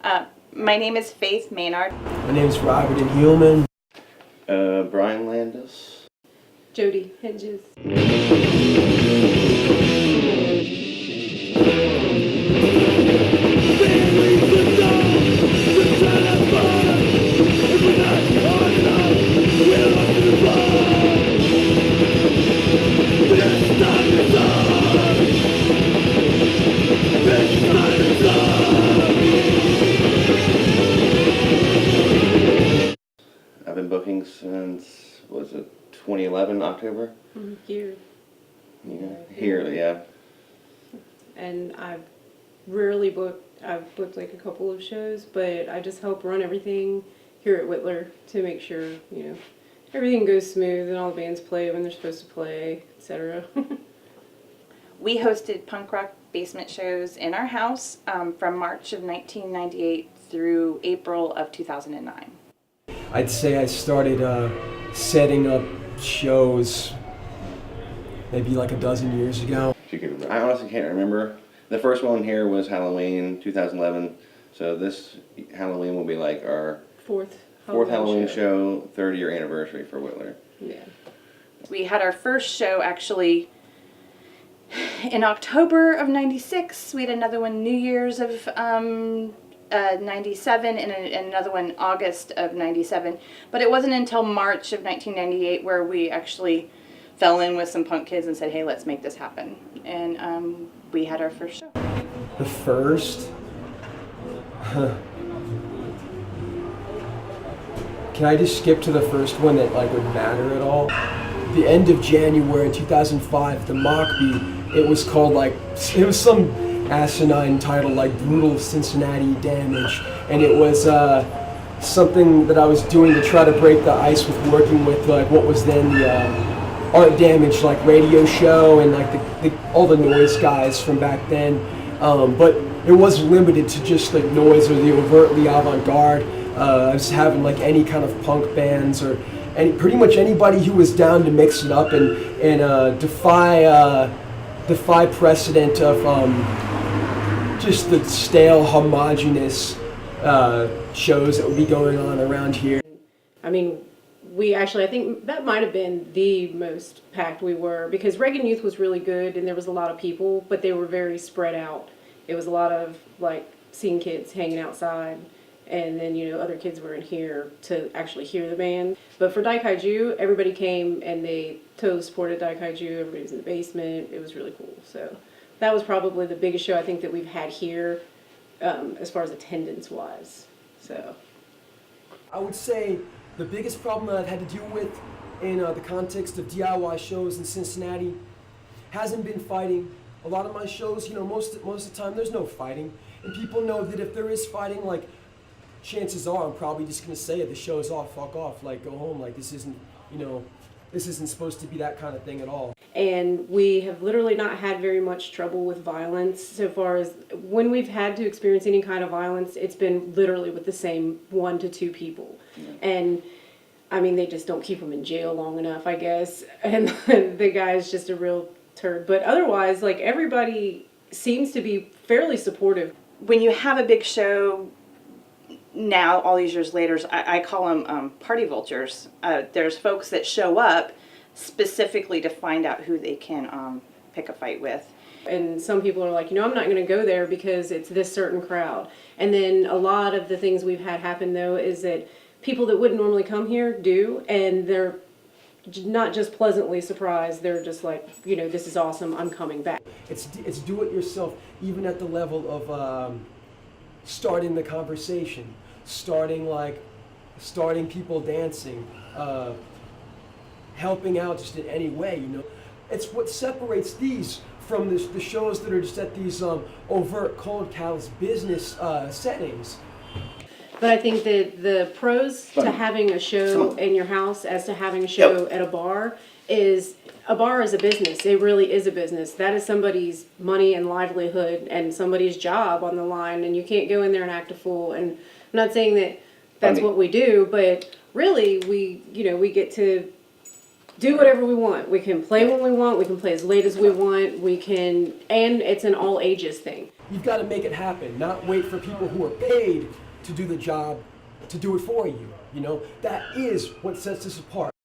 My name is Faith Maynard. My name is Robert Hillman. Brian Landis. Jody Hedges. I've been booking since, was it 2011, October? Here. Yeah, here, yeah. And I've rarely booked, I've booked like a couple of shows, but I just help run everything here at Whitler to make sure, everything goes smooth and all the bands play when they're supposed to play, etc. We hosted punk rock basement shows in our house from March of 1998 through April of 2009. I'd say I started setting up shows maybe like a dozen years ago. I honestly can't remember. The first one here was Halloween 2011, so this Halloween will be like our fourth Halloween show, 30-year anniversary for Whitler. Yeah. We had our first show actually in October of 96. We had another one New Year's of 97 and another one August of 97. But it wasn't until March of 1998 where we actually fell in with some punk kids and said, hey, let's make this happen. And we had our first show. The first? Can I just skip to the first one that would matter at all? The end of January 2005, the Mockbee, it was called it was some asinine title like Brutal Cincinnati Damage, and it was something that I was doing to try to break the ice with working with what was then the Art Damage radio show and all the noise guys from back then, but it wasn't limited to just noise or the overtly avant-garde. I was having any kind of punk bands or pretty much anybody who was down to mix it up and defy precedent of just the stale, homogeneous shows that would be going on around here. I mean, I think that might have been the most packed we were, because Reagan Youth was really good and there was a lot of people, but they were very spread out. It was a lot of scene kids hanging outside, and then other kids were in here to actually hear the band. But for Daikaiju, everybody came and they totally supported Daikaiju. Everybody was in the basement. It was really cool. So that was probably the biggest show I think that we've had here as far as attendance wise. So I would say the biggest problem that I've had to deal with in the context of DIY shows in Cincinnati hasn't been fighting. A lot of my shows, most of the time there's no fighting, and people know that if there is fighting, chances are I'm probably just gonna say it. The show's off, fuck off, go home. This isn't, this isn't supposed to be that kind of thing at all. And we have literally not had very much trouble with violence so far as when we've had to experience any kind of violence. It's been literally with the same 1 to 2 people, and I mean they just don't keep them in jail long enough, I guess. And the guy's just a real turd. But otherwise, everybody seems to be fairly supportive. When you have a big show now, all these years later, I call them party vultures. There's folks that show up specifically to find out who they can pick a fight with. And some people are like, I'm not going to go there because it's this certain crowd. And then a lot of the things we've had happen, though, is that people that wouldn't normally come here do, and they're not just pleasantly surprised. They're just this is awesome, I'm coming back. It's do it yourself, even at the level of starting the conversation, starting people dancing, helping out just in any way, It's what separates these from the shows that are just at these overt, cold, callous business settings. But I think that the pros to having a show in your house as to having a show at a bar is a business. It really is a business. That is somebody's money and livelihood and somebody's job on the line, and you can't go in there and act a fool. And I'm not saying that that's what we do, but really we get to do whatever we want. We can play when we want. We can play as late as we want. And it's an all ages thing. You've got to make it happen, not wait for people who are paid to do the job to do it for you. You know, that is what sets us apart.